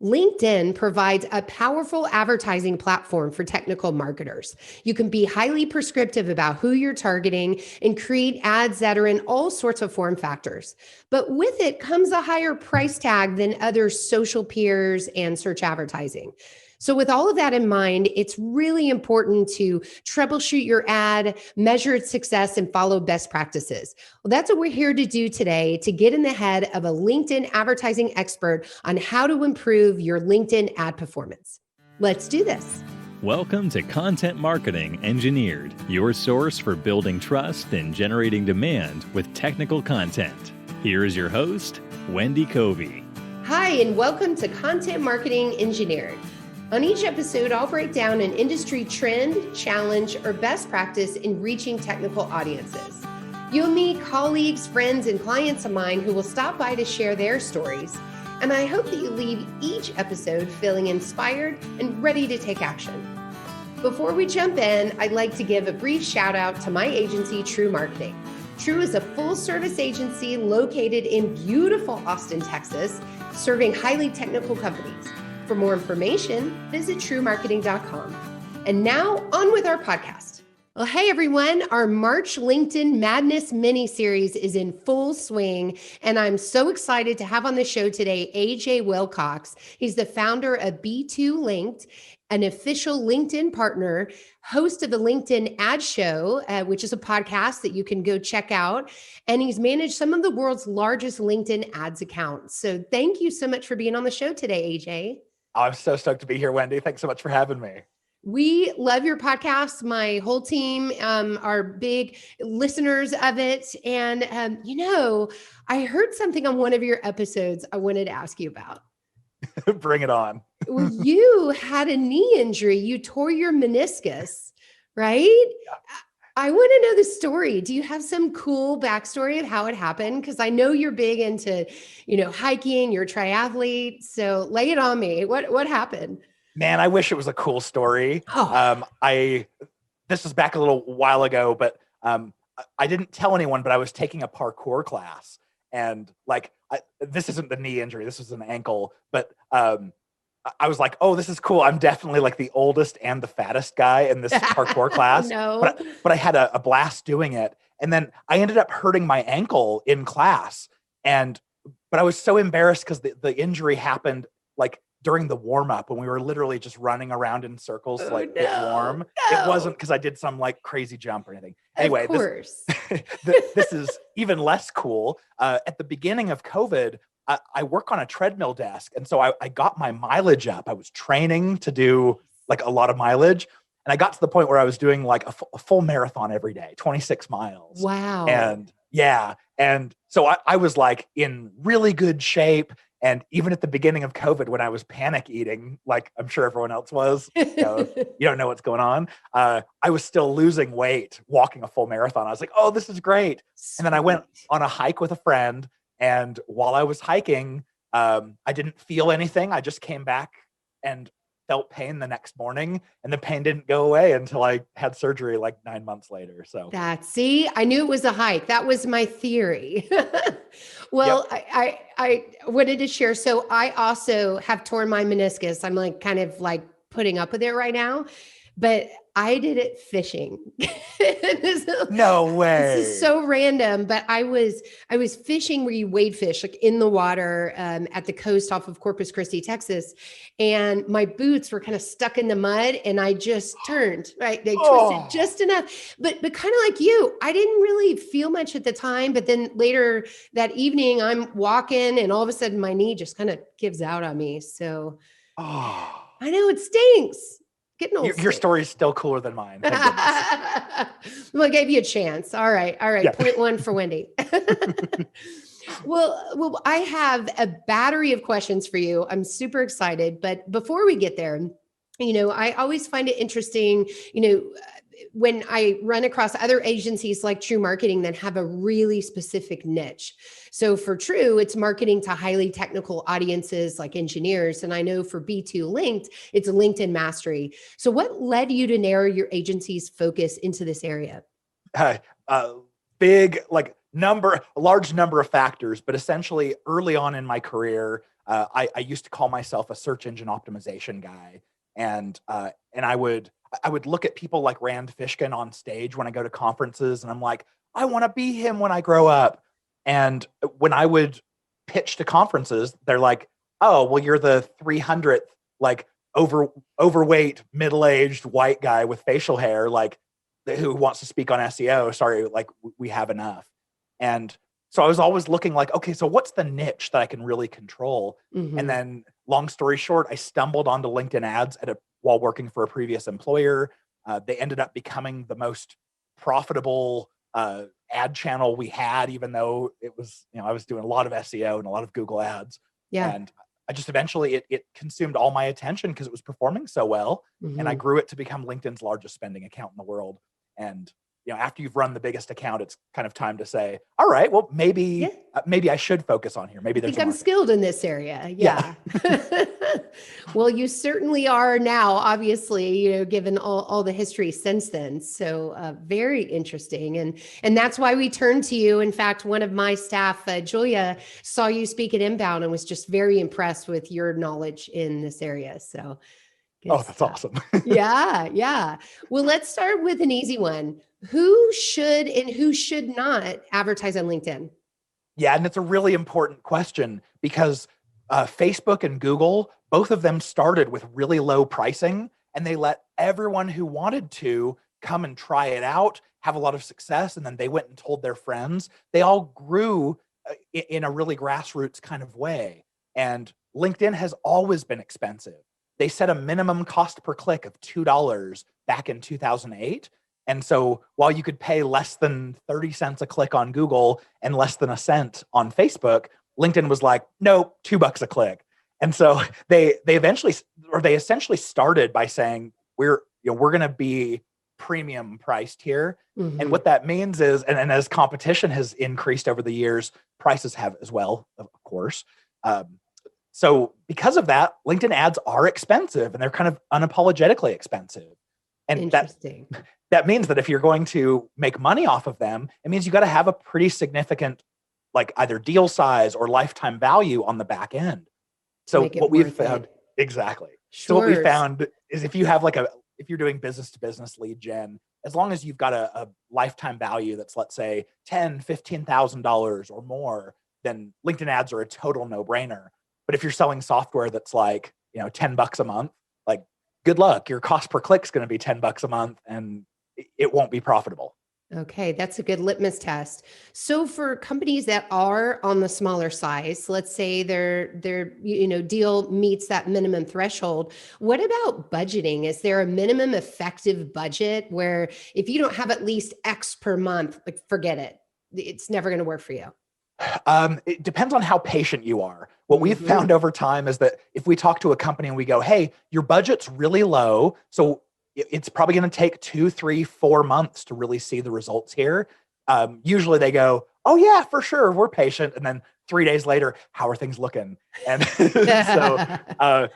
LinkedIn provides a powerful advertising platform for technical marketers. You can be highly prescriptive about who you're targeting and create ads that are in all sorts of form factors. But with it comes a higher price tag than other social peers and search advertising. So with all of that in mind, it's really important to troubleshoot your ad, measure its success, and follow best practices. Well, that's what we're here to do today, to get in the head of a LinkedIn advertising expert on how to improve your LinkedIn ad performance. Let's do this. Welcome to Content Marketing Engineered, your source for building trust and generating demand with technical content. Here is your host, Wendy Covey. Hi, and welcome to Content Marketing Engineered. On each episode, I'll break down an industry trend, challenge, or best practice in reaching technical audiences. You'll meet colleagues, friends, and clients of mine who will stop by to share their stories. And I hope that you leave each episode feeling inspired and ready to take action. Before we jump in, I'd like to give a brief shout out to my agency, TREW Marketing. TREW is a full-service agency located in beautiful Austin, Texas, serving highly technical companies. For more information, visit TREWmarketing.com. And now on with our podcast. Well, hey everyone, our March LinkedIn Madness mini-series is in full swing, and I'm so excited to have on the show today AJ Wilcox. He's the founder of B2 Linked, an official LinkedIn partner, host of the LinkedIn Ad Show, which is a podcast that you can go check out. And he's managed some of the world's largest LinkedIn ads accounts. So thank you so much for being on the show today, AJ. I'm so stoked to be here, Wendy. Thanks so much for having me. We love your podcast. My whole team are big listeners of it. And, I heard something on one of your episodes I wanted to ask you about. Bring it on. Well, you had a knee injury. You tore your meniscus, right? Yeah. I want to know the story. Do you have some cool backstory of how it happened? Because I know you're big into, hiking, you're a triathlete. So lay it on me. What happened? Man, I wish it was a cool story. Oh. This was back a little while ago, but I didn't tell anyone, but I was taking a parkour class. And this isn't the knee injury. This was an ankle. But I was like, oh, this is cool. I'm definitely like the oldest and the fattest guy in this parkour class. No. But I had a blast doing it. And then I ended up hurting my ankle in class. But I was so embarrassed because the injury happened like during the warm up when we were literally just running around in circles to get warm. No. It wasn't because I did some like crazy jump or anything. Anyway, of course. This is even less cool. At the beginning of COVID, I work on a treadmill desk. And so I got my mileage up. I was training to do like a lot of mileage. And I got to the point where I was doing like a full marathon every day, 26 miles. Wow. And yeah. And so I was like in really good shape. And even at the beginning of COVID, when I was panic eating, like I'm sure everyone else was, you don't know what's going on. I was still losing weight, walking a full marathon. I was like, oh, this is great. And then I went on a hike with a friend. And while I was hiking, I didn't feel anything. I just came back and felt pain the next morning, and the pain didn't go away until I had surgery like 9 months later. So I knew it was a hike. That was my theory. Well, yep. I wanted to share. So I also have torn my meniscus. I'm like kind of like putting up with it right now, but I did it fishing. No way. This is so random, but I was fishing where you wade fish, like in the water at the coast off of Corpus Christi, Texas. And my boots were kind of stuck in the mud and I just turned, right? They twisted just enough, but kind of like you, I didn't really feel much at the time. But then later that evening I'm walking and all of a sudden my knee just kind of gives out on me. So I know it stinks. Your story is still cooler than mine. Well, I gave you a chance. All right. Yeah. Point one for Wendy. Well, I have a battery of questions for you. I'm super excited. But before we get there, I always find it interesting, when I run across other agencies like TREW Marketing that have a really specific niche. So for TREW, it's marketing to highly technical audiences like engineers. And I know for B2 Linked, it's LinkedIn mastery. So what led you to narrow your agency's focus into this area? Big, like a large number of factors, but essentially early on in my career, I used to call myself a search engine optimization guy. And I would look at people like Rand Fishkin on stage when I go to conferences, and I'm like, I want to be him when I grow up. And when I would pitch to conferences, they're like, oh, well, you're the 300th like overweight, middle-aged white guy with facial hair, like who wants to speak on SEO. Sorry, like we have enough. And so I was always looking like, okay, so what's the niche that I can really control? Mm-hmm. And then long story short, I stumbled onto LinkedIn ads while working for a previous employer. They ended up becoming the most profitable ad channel we had, even though it was, I was doing a lot of SEO and a lot of Google ads. Yeah. And I just eventually, it consumed all my attention because it was performing so well. Mm-hmm. And I grew it to become LinkedIn's largest spending account in the world. And after you've run the biggest account, it's kind of time to say, all right, well, maybe I should focus on here. Maybe there's I'm skilled in this area. Yeah. Well, you certainly are now, obviously, given all the history since then. So very interesting. And that's why we turned to you. In fact, one of my staff, Julia, saw you speak at Inbound and was just very impressed with your knowledge in this area. So that's awesome. Yeah. Well, let's start with an easy one. Who should and who should not advertise on LinkedIn? Yeah, and it's a really important question because Facebook and Google, both of them started with really low pricing, and they let everyone who wanted to come and try it out, have a lot of success, and then they went and told their friends. They all grew in a really grassroots kind of way. And LinkedIn has always been expensive. They set a minimum cost per click of $2 back in 2008. And so while you could pay less than 30 cents a click on Google and less than a cent on Facebook, LinkedIn was like, no, $2 a click. And so they essentially started by saying, we're going to be premium priced here. Mm-hmm. And what that means is, and as competition has increased over the years, prices have as well, of course. So because of that, LinkedIn ads are expensive, and they're kind of unapologetically expensive. And that means that if you're going to make money off of them, it means you got to have a pretty significant, like either deal size or lifetime value on the back end. So what we've found, exactly. Sure. So what we found is if you're doing business to business lead gen, as long as you've got a lifetime value that's, let's say, $10,000, $15,000 or more, then LinkedIn ads are a total no-brainer. But if you're selling software that's like, $10 a month, like good luck. Your cost per click is going to be $10 a month and it won't be profitable. Okay, that's a good litmus test. So for companies that are on the smaller size, let's say their deal meets that minimum threshold, what about budgeting? Is there a minimum effective budget where if you don't have at least X per month, like forget it, it's never going to work for you? It depends on how patient you are. What we've found over time is that if we talk to a company and we go, hey, your budget's really low, so it's probably going to take 2, 3, 4 months to really see the results here. Usually they go, oh yeah, for sure, we're patient. And then 3 days later, how are things looking? And so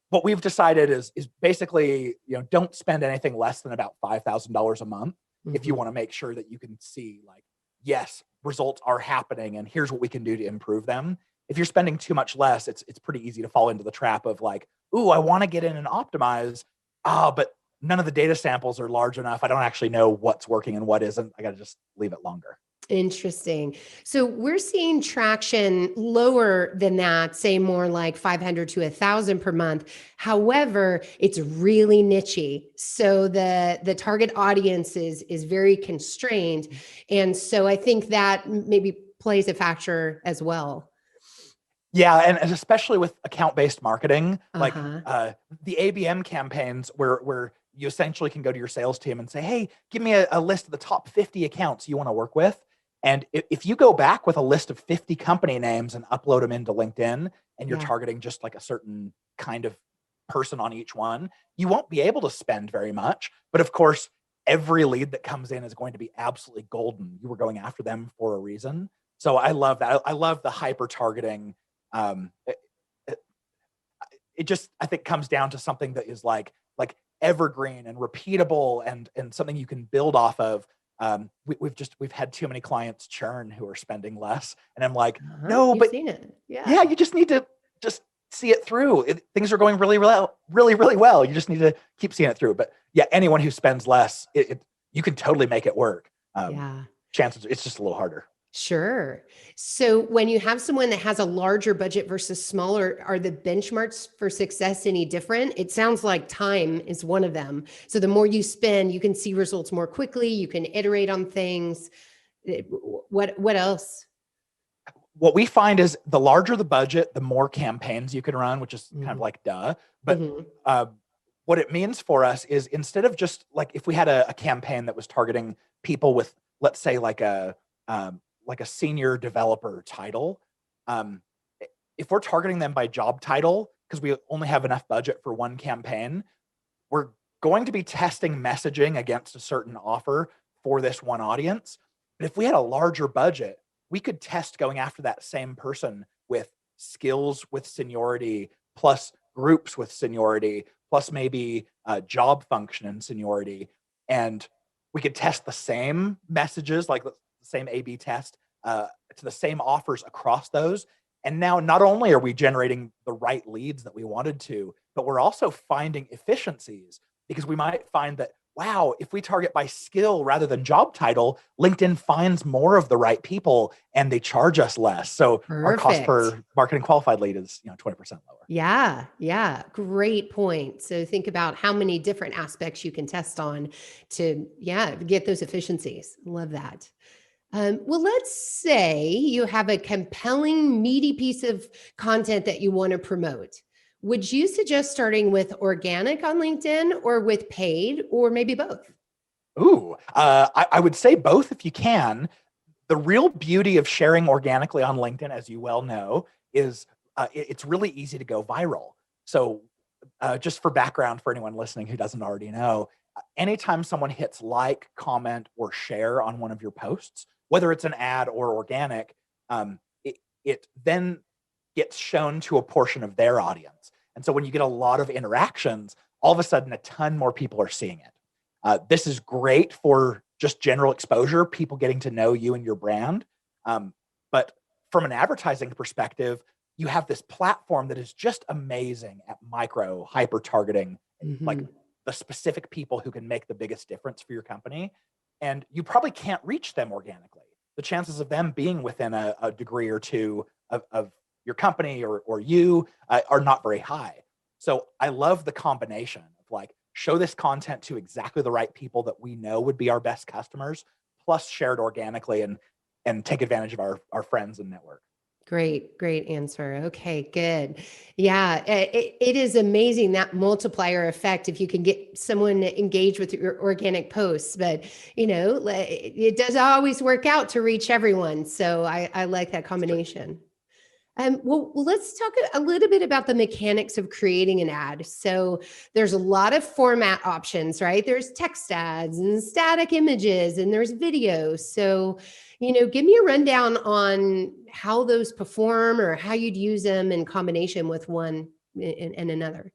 what we've decided is basically, don't spend anything less than about $5,000 a month if you want to make sure that you can see like, yes, results are happening and here's what we can do to improve them. If you're spending too much less, it's pretty easy to fall into the trap of like, ooh, I want to get in and optimize. But none of the data samples are large enough. I don't actually know what's working and what isn't. I got to just leave it longer. Interesting. So we're seeing traction lower than that, say more like 500 to 1,000 per month. However, it's really nichey. So the target audience is very constrained. And so I think that maybe plays a factor as well. Yeah, and especially with account-based marketing, like the ABM campaigns where you essentially can go to your sales team and say, hey, give me a list of the top 50 accounts you want to work with. And if you go back with a list of 50 company names and upload them into LinkedIn and you're targeting just like a certain kind of person on each one, you won't be able to spend very much. But of course, every lead that comes in is going to be absolutely golden. You were going after them for a reason. So I love that. I love the hyper targeting. It just, I think, comes down to something that is like evergreen and repeatable and something you can build off of. We've had too many clients churn who are spending less. And I'm like, No, but seen it. yeah, you just need to just see it through. Things are going really well, really, really well. You just need to keep seeing it through. But yeah, anyone who spends less, you can totally make it work. Chances, it's just a little harder. Sure. So when you have someone that has a larger budget versus smaller, are the benchmarks for success any different? It sounds like time is one of them. So the more you spend, you can see results more quickly. You can iterate on things. What else? What we find is the larger the budget, the more campaigns you can run, which is kind of like duh. But what it means for us is, instead of just like, if we had a campaign that was targeting people with, let's say, like a senior developer title, if we're targeting them by job title, because we only have enough budget for one campaign, we're going to be testing messaging against a certain offer for this one audience. But if we had a larger budget, we could test going after that same person with skills with seniority, plus groups with seniority, plus maybe job function and seniority. And we could test the same messages, like the same A/B test, to the same offers across those. And now not only are we generating the right leads that we wanted to, but we're also finding efficiencies, because we might find that, wow, if we target by skill rather than job title, LinkedIn finds more of the right people and they charge us less. So our cost per marketing qualified lead is 20% lower. Yeah. Great point. So think about how many different aspects you can test on to, get those efficiencies. Love that. Well, let's say you have a compelling, meaty piece of content that you want to promote. Would you suggest starting with organic on LinkedIn or with paid, or maybe both? Ooh, I would say both if you can. The real beauty of sharing organically on LinkedIn, as you well know, is it's really easy to go viral. So just for background for anyone listening who doesn't already know, anytime someone hits like, comment, or share on one of your posts, whether it's an ad or organic, it then gets shown to a portion of their audience. And so when you get a lot of interactions, all of a sudden a ton more people are seeing it. This is great for just general exposure, people getting to know you and your brand. But from an advertising perspective, you have this platform that is just amazing at micro hyper targeting, like the specific people who can make the biggest difference for your company. And you probably can't reach them organically. The chances of them being within a degree or two of your company or you are not very high. So I love the combination of like, show this content to exactly the right people that we know would be our best customers, plus share it organically and take advantage of our friends and network. Great answer. Okay, good. Yeah, it is amazing, that multiplier effect, if you can get someone to engage with your organic posts. But, it doesn't always work out to reach everyone. So I like that combination. Well, let's talk a little bit about the mechanics of creating an ad. So there's a lot of format options, right? There's text ads and static images, and there's video. So, give me a rundown on how those perform, or how you'd use them in combination with one and another.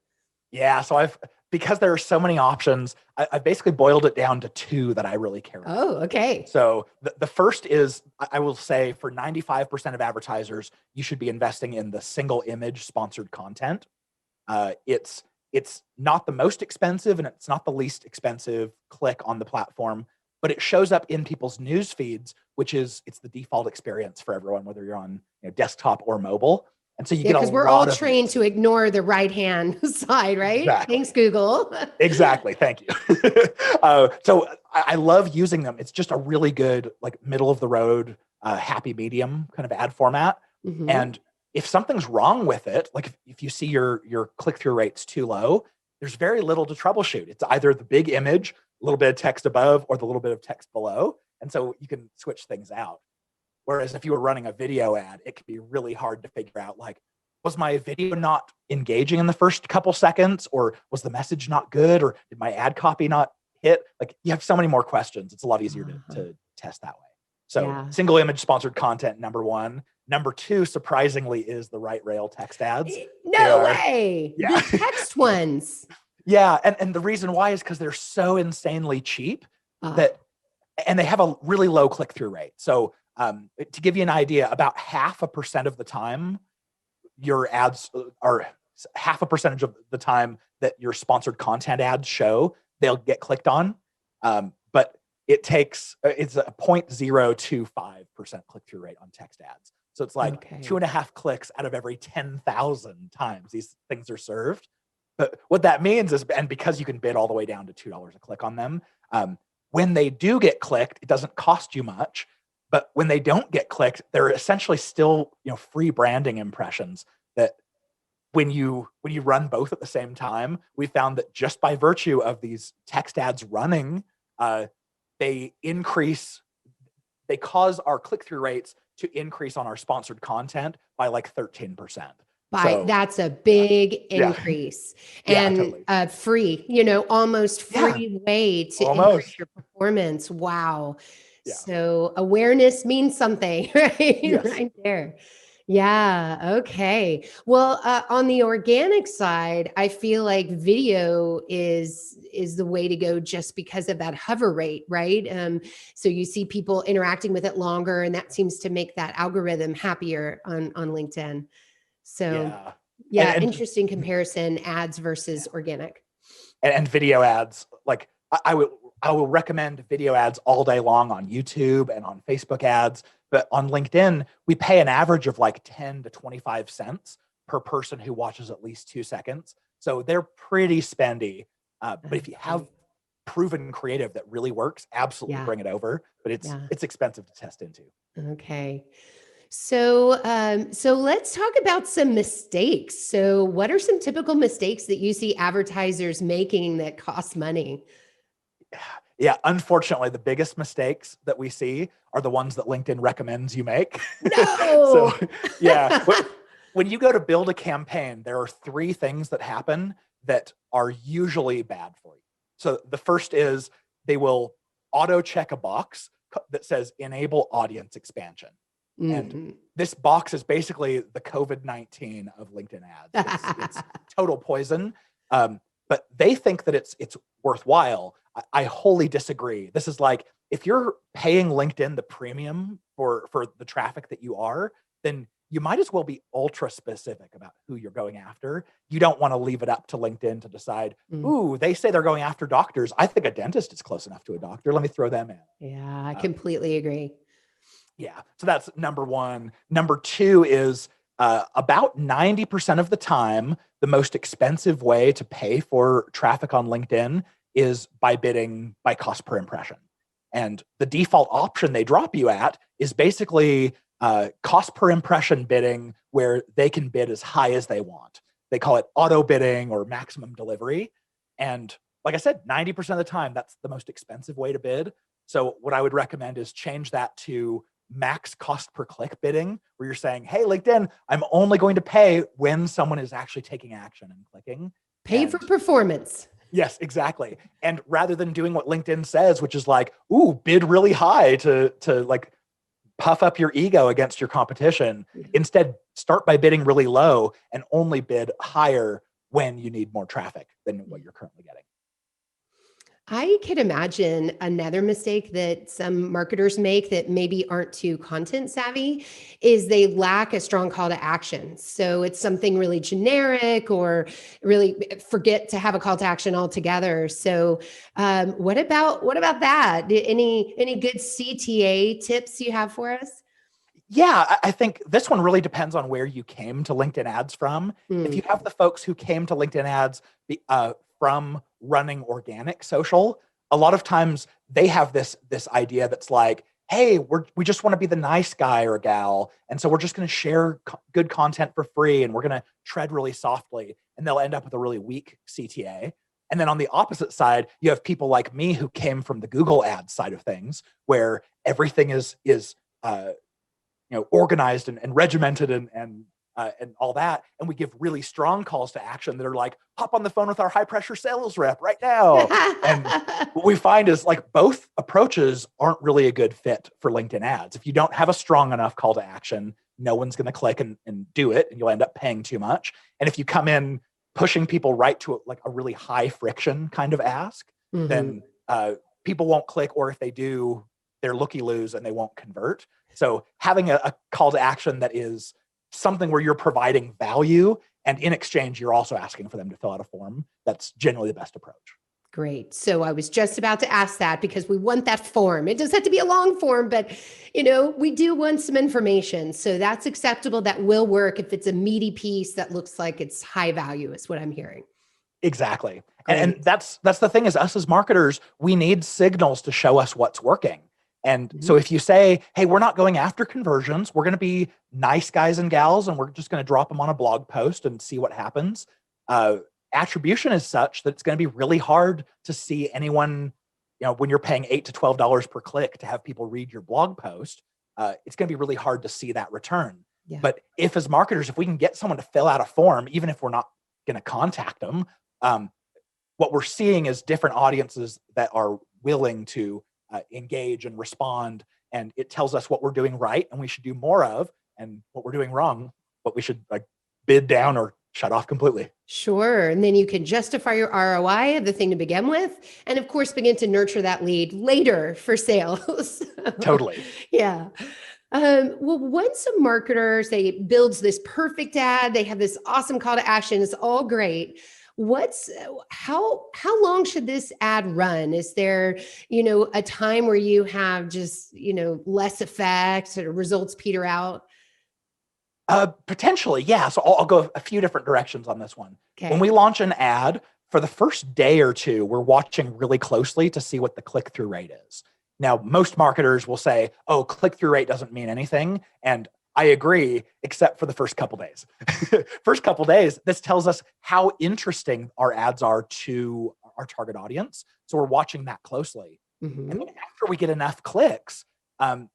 Yeah, so because there are so many options, I basically boiled it down to two that I really care about. Oh, okay. So the first is, I will say, for 95% of advertisers, you should be investing in the single image sponsored content. It's not the most expensive and it's not the least expensive click on the platform, but it shows up in people's news feeds, it's the default experience for everyone, whether you're on desktop or mobile. And so you get a lot, because we're all trained to ignore the right-hand side, right? Exactly. Thanks, Google. Exactly. Thank you. So I love using them. It's just a really good, like, middle of the road, happy medium kind of ad format. And if something's wrong with it, like if you see your click-through rate's too low, there's very little to troubleshoot. It's either the big image, a little bit of text above, or the little bit of text below. And so you can switch things out. Whereas if you were running a video ad, it could be really hard to figure out, like, was my video not engaging in the first couple seconds, or was the message not good, or did my ad copy not hit? Like, you have so many more questions. It's a lot easier to test that way. So single image sponsored content, number one. Number two, surprisingly, is the right rail text ads. No way. Yeah. The text ones. Yeah. And the reason why is because they're so insanely cheap that and they have a really low click-through rate. So to give you an idea, about 0.5% of the time your ads are 0.5% of the time that your sponsored content ads show, they'll get clicked on. But it's a 0.025% click-through rate on text ads. So it's like 2.5 clicks out of every 10,000 times these things are served. But what that means is, and because you can bid all the way down to $2 a click on them, when they do get clicked, it doesn't cost you much. But when they don't get clicked, they're essentially still, free branding impressions that when you run both at the same time, we found that just by virtue of these text ads running, they cause our click-through rates to increase on our sponsored content by like 13%. That's a big increase. And totally. free, almost free way to increase your performance. Wow. Yeah. So awareness means something, right? Yes. Right there. Yeah. Okay. Well, on the organic side, I feel like video is the way to go just because of that hover rate, right? So you see people interacting with it longer, and that seems to make that algorithm happier on LinkedIn. So and interesting comparison, ads versus organic. And video ads, like I will recommend video ads all day long on YouTube and on Facebook ads. But on LinkedIn, we pay an average of like 10 to 25 cents per person who watches at least 2 seconds. So they're pretty spendy. But if you have proven creative that really works, absolutely bring it over. But it's expensive to test into. Okay. So let's talk about some mistakes. So what are some typical mistakes that you see advertisers making that cost money? Yeah, unfortunately, the biggest mistakes that we see are the ones that LinkedIn recommends you make. No. When you go to build a campaign, there are 3 things that happen that are usually bad for you. So the first is they will auto check a box that says enable audience expansion. And this box is basically the COVID-19 of LinkedIn ads. It's total poison. But they think that it's worthwhile. I wholly disagree. This is like, if you're paying LinkedIn the premium for the traffic that you are, then you might as well be ultra specific about who you're going after. You don't want to leave it up to LinkedIn to decide, ooh, they say they're going after doctors. I think a dentist is close enough to a doctor. Let me throw them in. Yeah, I completely agree. Yeah. So that's number 1. Number 2 is about 90% of the time, the most expensive way to pay for traffic on LinkedIn is by bidding by cost per impression. And the default option they drop you at is basically cost per impression bidding, where they can bid as high as they want. They call it auto bidding or maximum delivery. And like I said, 90% of the time, that's the most expensive way to bid. So what I would recommend is change that to max cost per click bidding, where you're saying, hey, LinkedIn, I'm only going to pay when someone is actually taking action and clicking. Pay for performance. Yes, exactly. And rather than doing what LinkedIn says, which is like, ooh, bid really high to like puff up your ego against your competition, instead start by bidding really low and only bid higher when you need more traffic than what you're currently getting. I could imagine another mistake that some marketers make that maybe aren't too content savvy is they lack a strong call to action. So it's something really generic, or really forget to have a call to action altogether. So what about that? Any good CTA tips you have for us? Yeah, I think this one really depends on where you came to LinkedIn ads from. If you have the folks who came to LinkedIn ads from running organic social, a lot of times they have this idea that's like, hey, we just want to be the nice guy or gal, and so we're just going to share good content for free, and we're going to tread really softly, and they'll end up with a really weak CTA. And then on the opposite side, you have people like me who came from the Google ads side of things, where everything is organized and regimented and all that. And we give really strong calls to action that are like, hop on the phone with our high pressure sales rep right now. And what we find is like both approaches aren't really a good fit for LinkedIn ads. If you don't have a strong enough call to action, no one's going to click and do it, and you'll end up paying too much. And if you come in pushing people right to like a really high friction kind of ask, then people won't click, or if they do, they're looky-loos and they won't convert. So having a call to action that is something where you're providing value, and in exchange, you're also asking for them to fill out a form, that's generally the best approach. Great. So I was just about to ask that, because we want that form. It does have to be a long form, but we do want some information. So that's acceptable. That will work if it's a meaty piece that looks like it's high value, is what I'm hearing. Exactly. And that's the thing, is us as marketers, we need signals to show us what's working. And so if you say, hey, we're not going after conversions, we're going to be nice guys and gals, and we're just going to drop them on a blog post and see what happens. Attribution is such that it's going to be really hard to see anyone, when you're paying $8 to $12 per click to have people read your blog post, it's going to be really hard to see that return. Yeah. But if, as marketers, if we can get someone to fill out a form, even if we're not going to contact them, what we're seeing is different audiences that are willing to engage and respond. And it tells us what we're doing right and we should do more of, and what we're doing wrong, what we should bid down or shut off completely. Sure. And then you can justify your ROI of the thing to begin with. And of course, begin to nurture that lead later for sales. Totally. Yeah. Well, once a marketer, say, builds this perfect ad, they have this awesome call to action, it's all great. How long should this ad run? Is there, a time where you have just, less effect or results peter out? Potentially, yeah. So I'll go a few different directions on this one. Okay. When we launch an ad, for the first day or two, we're watching really closely to see what the click-through rate is. Now, most marketers will say, oh, click-through rate doesn't mean anything. And I agree, except for the first couple days. First couple days, this tells us how interesting our ads are to our target audience. So we're watching that closely. Mm-hmm. And then after we get enough clicks,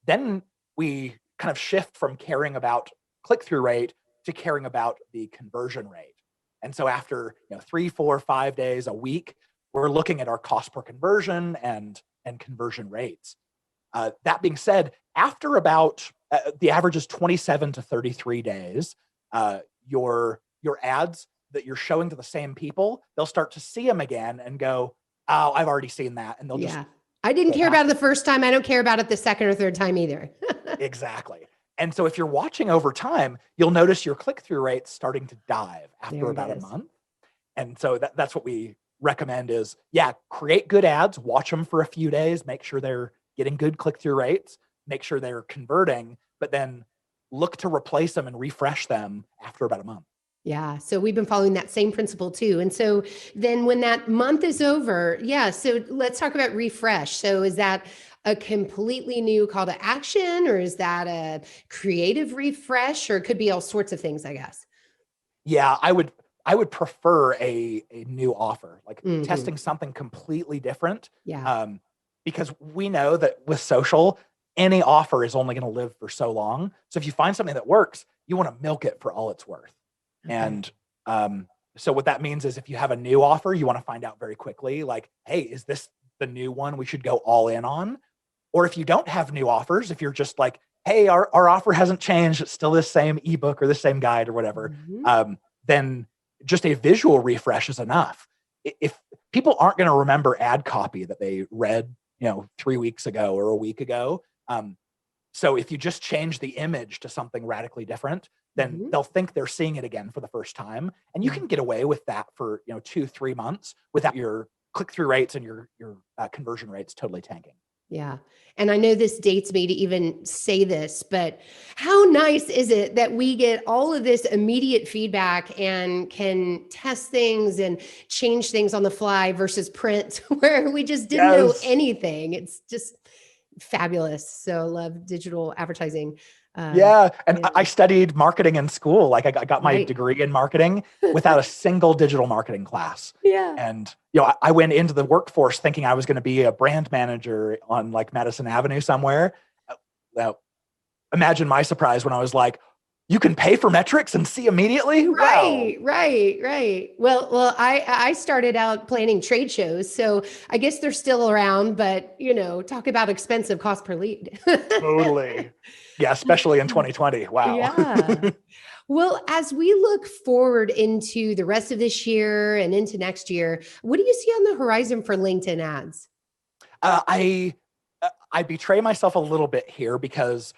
then we kind of shift from caring about click-through rate to caring about the conversion rate. And so after 3, 4, 5 days, a week, we're looking at our cost per conversion and conversion rates. That being said, after about the average is 27 to 33 days, your ads that you're showing to the same people, they'll start to see them again and go, oh, I've already seen that. And they'll I didn't care about it the first time. I don't care about it the second or third time either. Exactly. And so if you're watching over time, you'll notice your click-through rates starting to dive after about a month. And so that's what we recommend is, create good ads, watch them for a few days, make sure they're getting good click-through rates, make sure they're converting, but then look to replace them and refresh them after about a month. Yeah. So we've been following that same principle too. And so then when that month is over, so let's talk about refresh. So is that a completely new call to action, or is that a creative refresh, or it could be all sorts of things, I guess? Yeah, I would prefer a new offer, like testing something completely different. Yeah. Because we know that with social, any offer is only going to live for so long. So if you find something that works, you want to milk it for all it's worth. Okay. And so what that means is if you have a new offer, you want to find out very quickly, like, hey, is this the new one we should go all in on? Or if you don't have new offers, if you're just like, hey, our offer hasn't changed, it's still the same ebook or the same guide or whatever, then just a visual refresh is enough. If people aren't going to remember ad copy that they read, 3 weeks ago or a week ago, so if you just change the image to something radically different, then they'll think they're seeing it again for the first time. And you can get away with that for 2-3 months without your click-through rates and your conversion rates totally tanking. Yeah. And I know this dates me to even say this, but how nice is it that we get all of this immediate feedback and can test things and change things on the fly versus print where we just didn't know anything. It's just fabulous. So love digital advertising. I studied marketing in school. Like I got my degree in marketing without a single digital marketing class. Yeah. And, I went into the workforce thinking I was going to be a brand manager on like Madison Avenue somewhere. Now, imagine my surprise when I was like, you can pay for metrics and see immediately? Right. Well, I started out planning trade shows, so I guess they're still around, but talk about expensive cost per lead. Totally. Yeah, especially in 2020. Wow. Yeah. Well, as we look forward into the rest of this year and into next year, what do you see on the horizon for LinkedIn ads? I betray myself a little bit here because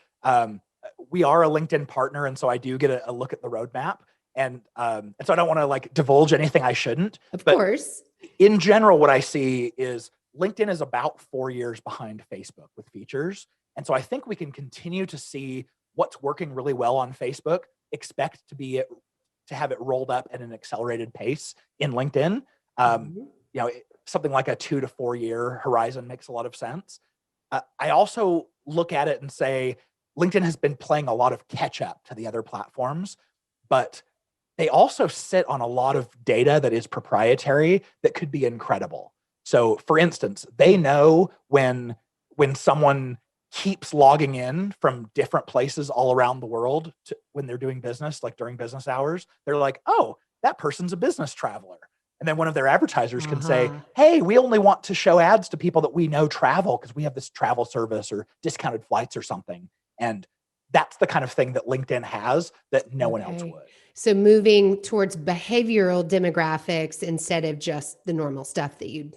we are a LinkedIn partner, and so I do get a look at the roadmap, and so I don't want to like divulge anything I shouldn't. Of but course. In general, what I see is LinkedIn is about 4 years behind Facebook with features, and so I think we can continue to see what's working really well on Facebook. Expect to have it rolled up at an accelerated pace in LinkedIn. Something like a 2 to 4 year horizon makes a lot of sense. I also look at it and say, LinkedIn has been playing a lot of catch up to the other platforms, but they also sit on a lot of data that is proprietary that could be incredible. So for instance, they know when someone keeps logging in from different places all around the world when they're doing business, like during business hours, they're like, oh, that person's a business traveler. And then one of their advertisers can say, hey, we only want to show ads to people that we know travel because we have this travel service or discounted flights or something. And that's the kind of thing that LinkedIn has that no one else would. So moving towards behavioral demographics instead of just the normal stuff that you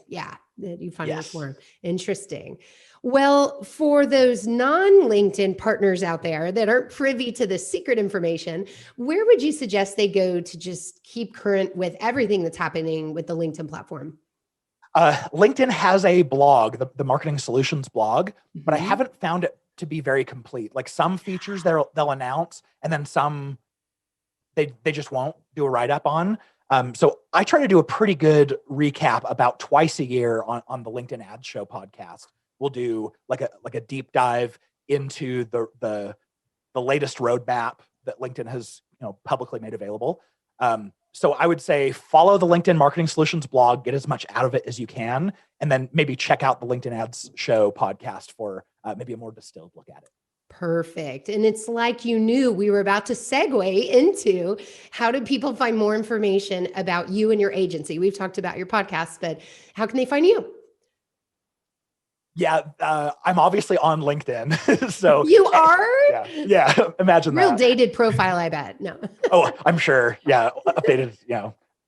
find in the forum. Interesting. Well, for those non-LinkedIn partners out there that aren't privy to the secret information, where would you suggest they go to just keep current with everything that's happening with the LinkedIn platform? LinkedIn has a blog, the Marketing Solutions blog, but I haven't found it to be very complete. Like some features they'll announce, and then some they just won't do a write-up on. So I try to do a pretty good recap about twice a year on the LinkedIn Ads Show podcast. We'll do like a deep dive into the latest roadmap that LinkedIn has publicly made available. So I would say follow the LinkedIn Marketing Solutions blog, get as much out of it as you can, and then maybe check out the LinkedIn Ads Show podcast for maybe a more distilled look at it. Perfect. And it's like you knew we were about to segue into how do people find more information about you and your agency? We've talked about your podcast, but how can they find you? Yeah, I'm obviously on LinkedIn. So you are? Yeah. Imagine Real that. dated profile, I bet. No. Oh, I'm sure. Yeah, updated.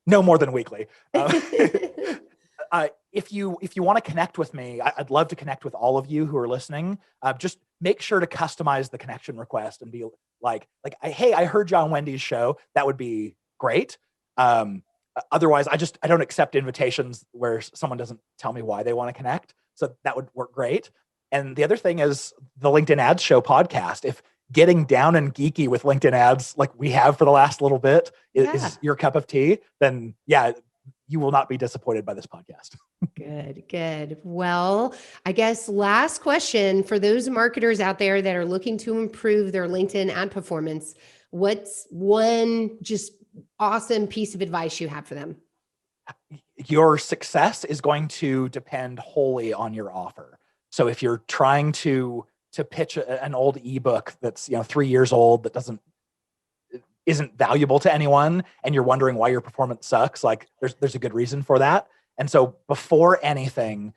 No more than weekly. If you want to connect with me, I'd love to connect with all of you who are listening. Just make sure to customize the connection request and be like, hey, I heard you on Wendy's show. That would be great. Otherwise, I don't accept invitations where someone doesn't tell me why they want to connect. So that would work great. And the other thing is the LinkedIn Ads Show podcast. If getting down and geeky with LinkedIn ads like we have for the last little bit is your cup of tea, then you will not be disappointed by this podcast. Good. Well, I guess last question for those marketers out there that are looking to improve their LinkedIn ad performance, what's one just awesome piece of advice you have for them? Your success is going to depend wholly on your offer. So if you're trying to pitch an old ebook that's 3 years old that isn't valuable to anyone, and you're wondering why your performance sucks, like there's a good reason for that. And so before anything,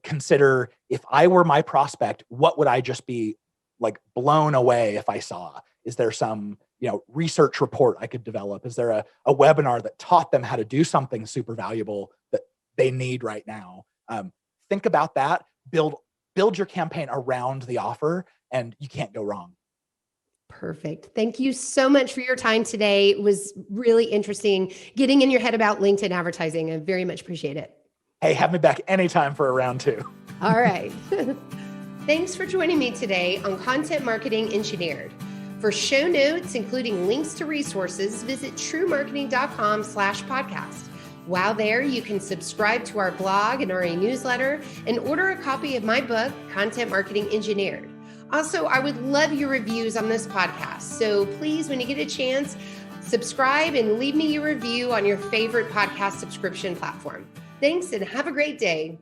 consider, if I were my prospect, what would I just be like blown away if I saw? Is there some research report I could develop? Is there a webinar that taught them how to do something super valuable that they need right now? Think about that. Build your campaign around the offer, and you can't go wrong. Perfect. Thank you so much for your time today. It was really interesting getting in your head about LinkedIn advertising. I very much appreciate it. Hey, have me back anytime for a round 2. All right. Thanks for joining me today on Content Marketing Engineered. For show notes, including links to resources, visit truemarketing.com/podcast. While there, you can subscribe to our blog and our newsletter and order a copy of my book, Content Marketing Engineered. Also, I would love your reviews on this podcast. So please, when you get a chance, subscribe and leave me your review on your favorite podcast subscription platform. Thanks and have a great day.